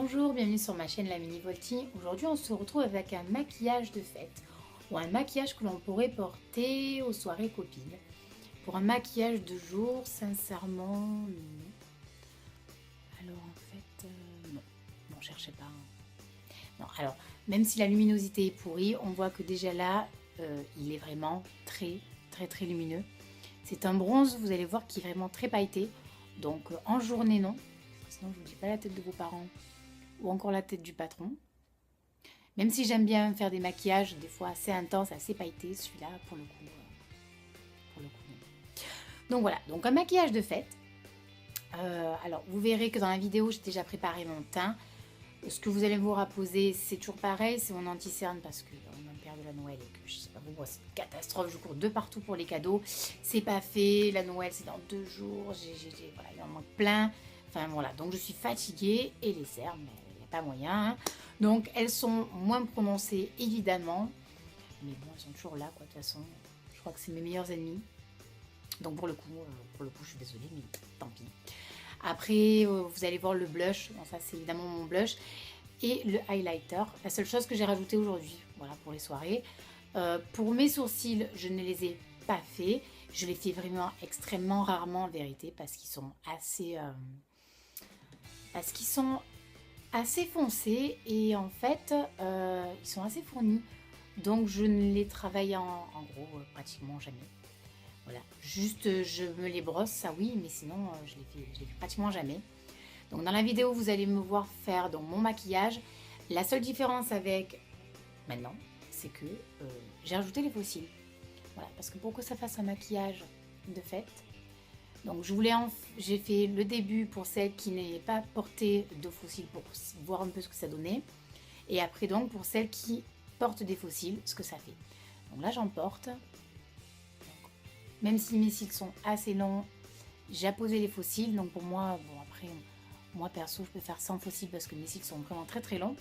Bonjour, bienvenue sur ma chaîne La Mini Volti. Aujourd'hui on se retrouve avec un maquillage de fête ou un maquillage que l'on pourrait porter aux soirées copines. Pour un maquillage de jour, sincèrement, non. Alors en fait, non. Bon, cherchez pas. Non, alors, même si la luminosité est pourrie, on voit que déjà là, il est vraiment très lumineux. C'est un bronze, vous allez voir, qui est vraiment très pailleté. Donc en journée, non. Sinon, je vous dis pas la tête de vos parents ou encore la tête du patron. Même si j'aime bien faire des maquillages des fois assez intenses, assez pailletés, celui-là pour le coup non. Donc voilà, donc un maquillage de fête. Alors vous verrez que dans la vidéo j'ai déjà préparé mon teint. Ce que vous allez vous rapposer, c'est toujours pareil, c'est mon anti-cerne parce qu'on a un père de la Noël et que je sais pas vous, c'est une catastrophe, je cours de partout pour les cadeaux. C'est pas fait, la Noël c'est dans 2 jours, voilà, il en manque plein. Enfin voilà, donc je suis fatiguée et les cernes, il n'y a pas moyen. Hein. Donc elles sont moins prononcées évidemment, mais bon, elles sont toujours là quoi, de toute façon. Je crois que c'est mes meilleurs ennemis. Donc pour le coup, je suis désolée, mais tant pis. Après, vous allez voir le blush. Bon, ça, c'est évidemment mon blush. Et le highlighter. La seule chose que j'ai rajouté aujourd'hui, voilà, pour les soirées. Pour mes sourcils, je ne les ai pas faits. Je les fais vraiment extrêmement rarement en vérité parce qu'ils sont assez foncés et en fait, ils sont assez fournis. Donc, je ne les travaille en gros pratiquement jamais. Voilà, juste je me les brosse, ça oui, mais sinon je les fais pratiquement jamais. Donc dans la vidéo, vous allez me voir faire donc, mon maquillage. La seule différence avec maintenant, c'est que j'ai rajouté les fossiles. Voilà, parce que pour que ça fasse un maquillage de fête, donc j'ai fait le début pour celles qui n'avaient pas porté de fossiles pour voir un peu ce que ça donnait. Et après donc pour celles qui portent des fossiles, ce que ça fait. Donc là j'en porte. Même si mes cils sont assez longs, j'ai apposé les fossiles. Donc pour moi, bon après, moi perso, je peux faire sans fossiles parce que mes cils sont vraiment très longs.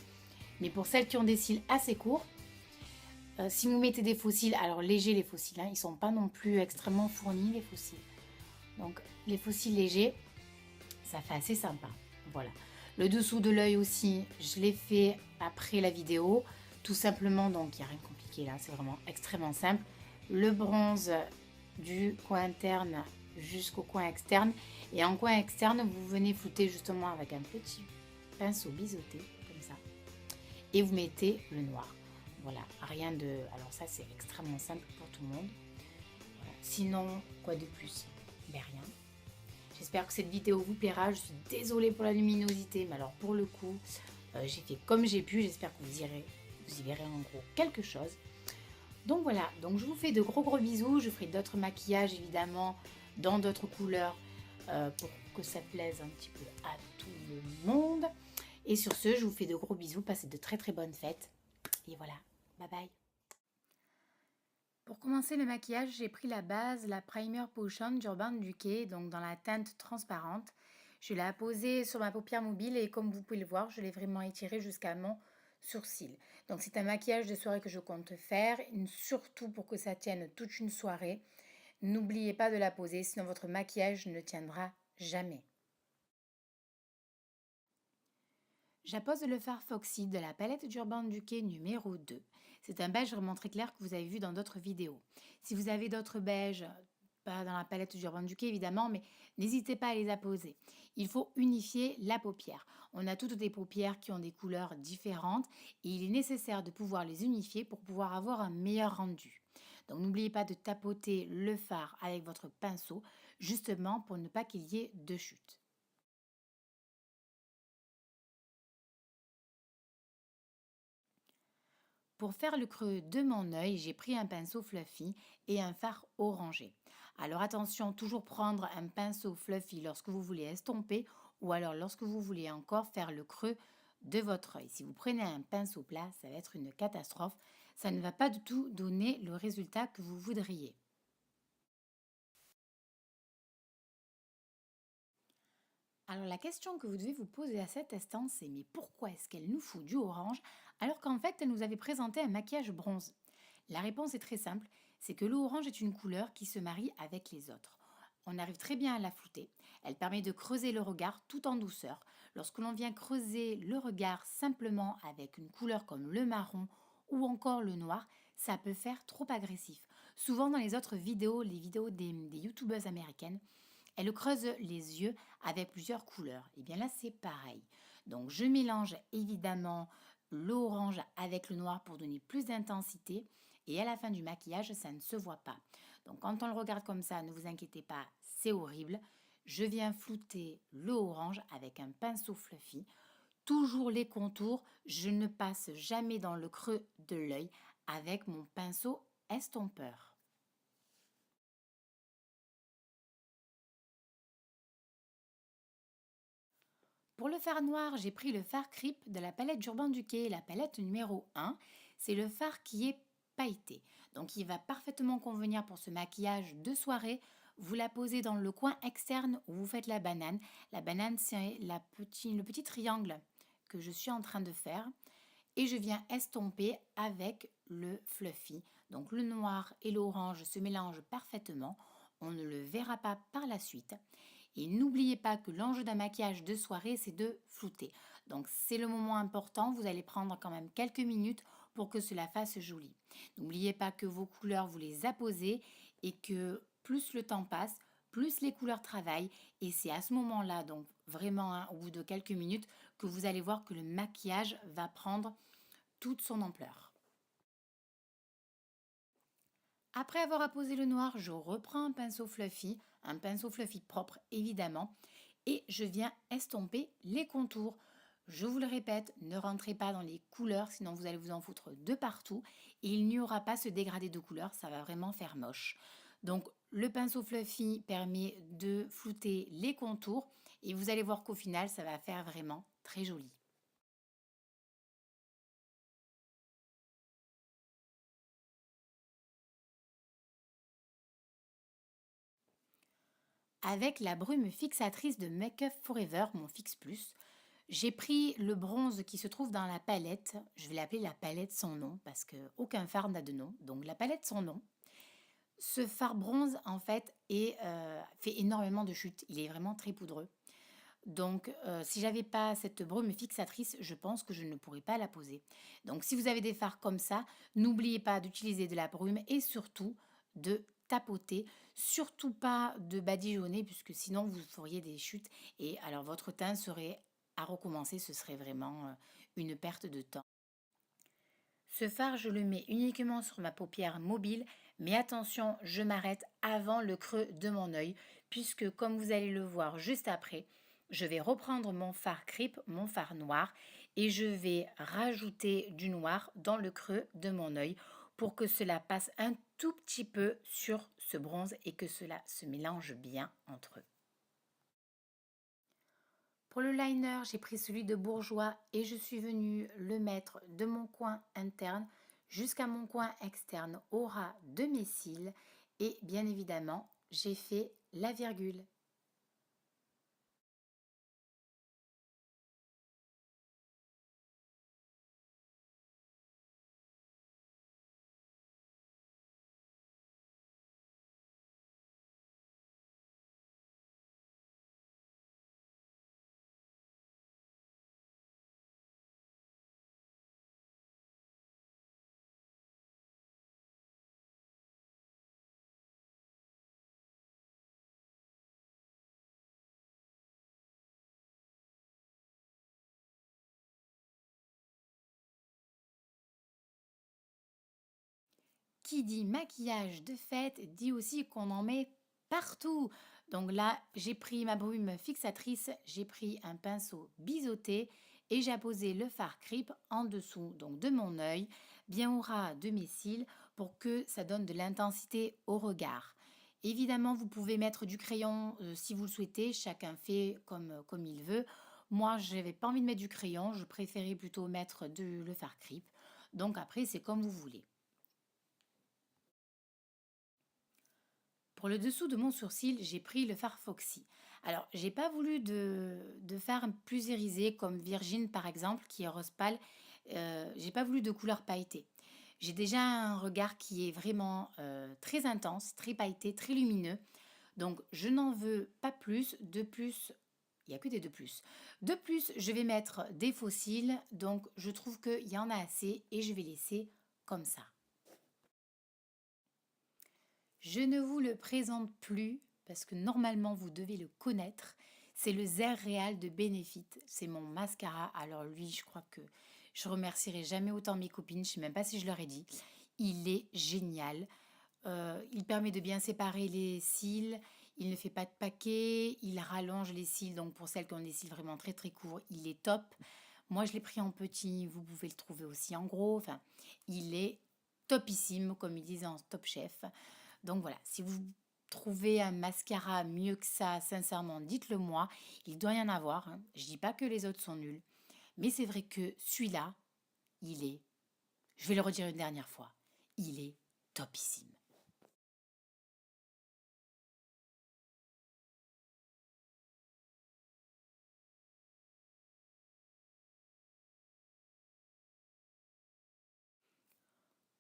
Mais pour celles qui ont des cils assez courts, si vous mettez des fossiles, alors légers les fossiles, hein, ils sont pas non plus extrêmement fournis les fossiles. Donc les fossiles légers, ça fait assez sympa. Voilà. Le dessous de l'œil aussi, je l'ai fait après la vidéo. Tout simplement, donc il n'y a rien de compliqué là, c'est vraiment extrêmement simple. Le bronze du coin interne jusqu'au coin externe. Et en coin externe, vous venez flouter justement avec un petit pinceau biseauté, comme ça. Et vous mettez le noir. Voilà, rien de... Alors ça, c'est extrêmement simple pour tout le monde. Voilà. Sinon, quoi de plus? Ben rien. J'espère que cette vidéo vous plaira. Je suis désolée pour la luminosité, mais alors pour le coup, j'ai fait comme j'ai pu. J'espère que vous y verrez en gros quelque chose. Donc voilà, donc je vous fais de gros bisous. Je ferai d'autres maquillages évidemment dans d'autres couleurs pour que ça plaise un petit peu à tout le monde. Et sur ce, je vous fais de gros bisous. Passez de très bonnes fêtes. Et voilà, bye bye. Pour commencer le maquillage, j'ai pris la base, la Primer Potion d'Urban Decay, donc dans la teinte transparente. Je l'ai apposée sur ma paupière mobile et comme vous pouvez le voir, je l'ai vraiment étirée jusqu'à mon sourcil. Donc c'est un maquillage de soirée que je compte faire, surtout pour que ça tienne toute une soirée. N'oubliez pas de la poser, sinon votre maquillage ne tiendra jamais. J'appose le fard Foxy de la palette d'Urban Decay numéro 2. C'est un beige vraiment très clair que vous avez vu dans d'autres vidéos. Si vous avez d'autres beiges, pas dans la palette d'Urban Decay évidemment, mais n'hésitez pas à les apposer. Il faut unifier la paupière. On a toutes des paupières qui ont des couleurs différentes et il est nécessaire de pouvoir les unifier pour pouvoir avoir un meilleur rendu. Donc n'oubliez pas de tapoter le fard avec votre pinceau, justement pour ne pas qu'il y ait de chute. Pour faire le creux de mon œil, j'ai pris un pinceau fluffy et un fard orangé. Alors attention, toujours prendre un pinceau fluffy lorsque vous voulez estomper ou alors lorsque vous voulez encore faire le creux de votre œil. Si vous prenez un pinceau plat, ça va être une catastrophe. Ça ne va pas du tout donner le résultat que vous voudriez. Alors la question que vous devez vous poser à cet instant, c'est mais pourquoi est-ce qu'elle nous fout du orange alors qu'en fait elle nous avait présenté un maquillage bronze? La réponse est très simple, c'est que l'orange est une couleur qui se marie avec les autres. on arrive très bien à la flouter. Elle permet de creuser le regard tout en douceur. Lorsque l'on vient creuser le regard simplement avec une couleur comme le marron ou encore le noir, ça peut faire trop agressif. Souvent dans les autres vidéos, les vidéos des youtubeuses américaines, elles creusent les yeux avec plusieurs couleurs. Et bien là, c'est pareil. Donc je mélange évidemment l'orange avec le noir pour donner plus d'intensité. Et à la fin du maquillage, ça ne se voit pas. Donc quand on le regarde comme ça, ne vous inquiétez pas, c'est horrible. Je viens flouter le orange avec un pinceau fluffy. Toujours les contours, je ne passe jamais dans le creux de l'œil avec mon pinceau estompeur. Pour le fard noir, j'ai pris le fard Creep de la palette d'Urban Decay, la palette numéro 1. C'est le fard qui est pailleté. Donc il va parfaitement convenir pour ce maquillage de soirée. Vous la posez dans le coin externe où vous faites la banane. La banane, c'est le petit triangle que je suis en train de faire. Et je viens estomper avec le fluffy. Donc le noir et l'orange se mélangent parfaitement. On ne le verra pas par la suite. Et n'oubliez pas que l'enjeu d'un maquillage de soirée, c'est de flouter. Donc c'est le moment important, vous allez prendre quand même quelques minutes pour que cela fasse joli. N'oubliez pas que vos couleurs, vous les apposez et que plus le temps passe, plus les couleurs travaillent. Et c'est à ce moment-là, donc vraiment au bout de quelques minutes, que vous allez voir que le maquillage va prendre toute son ampleur. Après avoir apposé le noir, je reprends un pinceau fluffy propre évidemment, et je viens estomper les contours. Je vous le répète, ne rentrez pas dans les couleurs, sinon vous allez vous en foutre de partout et il n'y aura pas ce dégradé de couleurs, ça va vraiment faire moche. Donc le pinceau fluffy permet de flouter les contours et vous allez voir qu'au final, ça va faire vraiment très joli. Avec la brume fixatrice de Make Up Forever, mon Fix Plus, j'ai pris le bronze qui se trouve dans la palette. Je vais l'appeler la palette sans nom parce qu'aucun fard n'a de nom. Donc la palette sans nom. Ce fard bronze, en fait, fait énormément de chutes. Il est vraiment très poudreux. Donc, si j'avais pas cette brume fixatrice, je pense que je ne pourrais pas la poser. Donc, si vous avez des fards comme ça, n'oubliez pas d'utiliser de la brume et surtout de tapoter. Surtout pas de badigeonner, puisque sinon vous feriez des chutes. Et alors, votre teint serait à recommencer. Ce serait vraiment une perte de temps. Ce fard, je le mets uniquement sur ma paupière mobile, mais attention, je m'arrête avant le creux de mon œil, puisque comme vous allez le voir juste après, je vais reprendre mon fard creep, mon fard noir, et je vais rajouter du noir dans le creux de mon œil pour que cela passe un tout petit peu sur ce bronze et que cela se mélange bien entre eux. Pour le liner, j'ai pris celui de Bourjois et je suis venue le mettre de mon coin interne jusqu'à mon coin externe au ras de mes cils et bien évidemment, j'ai fait la virgule. Qui dit maquillage de fête dit aussi qu'on en met partout. Donc là, j'ai pris ma brume fixatrice, j'ai pris un pinceau biseauté et j'ai apposé le fard creep en dessous donc de mon œil, bien au ras de mes cils pour que ça donne de l'intensité au regard. Évidemment, vous pouvez mettre du crayon si vous le souhaitez, chacun fait comme il veut. Moi, je n'avais pas envie de mettre du crayon, je préférais plutôt mettre le fard creep. Donc après, c'est comme vous voulez. Pour le dessous de mon sourcil, j'ai pris le fard Foxy. Alors, j'ai pas voulu de fard plus irisé comme Virgin par exemple, qui est rose pâle. J'ai pas voulu de couleur pailletée. J'ai déjà un regard qui est vraiment très intense, très pailleté, très lumineux. Donc je n'en veux pas plus. De plus, il n'y a que des de plus. De plus, je vais mettre des faux cils. Donc je trouve qu'il y en a assez et je vais laisser comme ça. Je ne vous le présente plus parce que normalement vous devez le connaître. C'est le Zer Real de Benefit. C'est mon mascara. Alors lui, je crois que je remercierai jamais autant mes copines. Je ne sais même pas si je leur ai dit. Il est génial. Il permet de bien séparer les cils. Il ne fait pas de paquet. Il rallonge les cils. Donc pour celles qui ont des cils vraiment très très courts, il est top. Moi, je l'ai pris en petit. Vous pouvez le trouver aussi en gros. Enfin, il est topissime, comme ils disent en Top Chef. Donc voilà, si vous trouvez un mascara mieux que ça, sincèrement, dites-le moi. Il doit y en avoir. Hein. Je dis pas que les autres sont nuls. Mais c'est vrai que celui-là, il est, je vais le redire une dernière fois, il est topissime.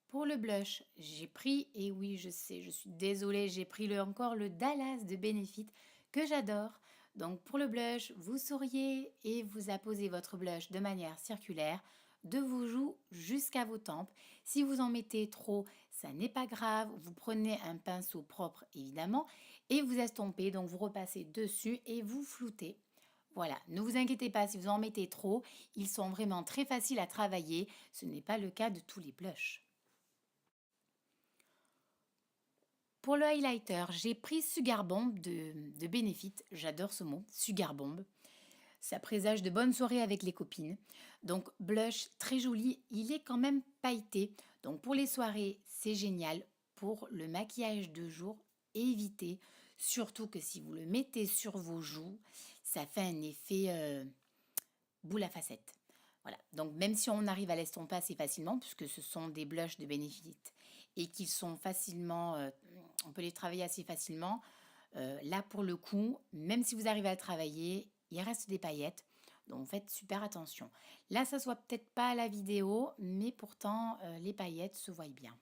Pour le blush, j'ai pris, et oui, je sais, je suis désolée, j'ai pris encore le Dallas de Benefit que j'adore. Donc pour le blush, vous sauriez et vous apposez votre blush de manière circulaire de vos joues jusqu'à vos tempes. Si vous en mettez trop, ça n'est pas grave. Vous prenez un pinceau propre évidemment et vous estompez, donc vous repassez dessus et vous floutez. Voilà, ne vous inquiétez pas si vous en mettez trop, ils sont vraiment très faciles à travailler. Ce n'est pas le cas de tous les blushs. Pour le highlighter, j'ai pris Sugar Bomb de Benefit. J'adore ce mot, Sugar Bomb. Ça présage de bonnes soirées avec les copines. Donc blush très joli, il est quand même pailleté. Donc pour les soirées, c'est génial. Pour le maquillage de jour, évitez. Surtout que si vous le mettez sur vos joues, ça fait un effet boule à facettes. Voilà, donc même si on arrive à l'estomper assez facilement, puisque ce sont des blushs de Benefit et qu'ils sont facilement, on peut les travailler assez facilement, là pour le coup, même si vous arrivez à le travailler, il reste des paillettes, donc faites super attention. Là, ça ne se voit peut-être pas à la vidéo, mais pourtant les paillettes se voient bien.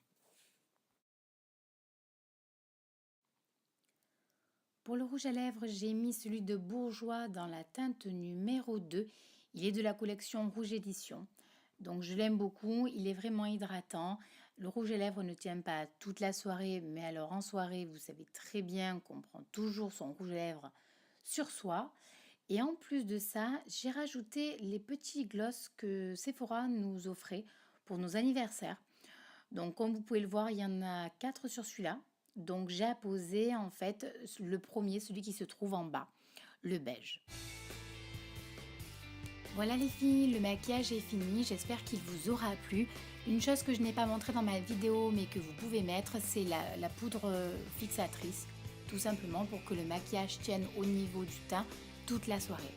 Pour le rouge à lèvres, j'ai mis celui de Bourjois dans la teinte numéro 2. Il est de la collection Rouge Édition. Donc je l'aime beaucoup, il est vraiment hydratant. Le rouge à lèvres ne tient pas toute la soirée, mais alors en soirée, vous savez très bien qu'on prend toujours son rouge à lèvres sur soi. Et en plus de ça, j'ai rajouté les petits gloss que Sephora nous offrait pour nos anniversaires. Donc comme vous pouvez le voir, il y en a 4 sur celui-là. Donc j'ai apposé en fait le premier, celui qui se trouve en bas, le beige. Voilà les filles, le maquillage est fini, j'espère qu'il vous aura plu. Une chose que je n'ai pas montré dans ma vidéo mais que vous pouvez mettre, c'est la poudre fixatrice, tout simplement pour que le maquillage tienne au niveau du teint toute la soirée.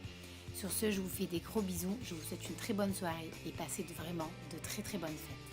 Sur ce, je vous fais des gros bisous, je vous souhaite une très bonne soirée et passez vraiment de très très bonnes fêtes.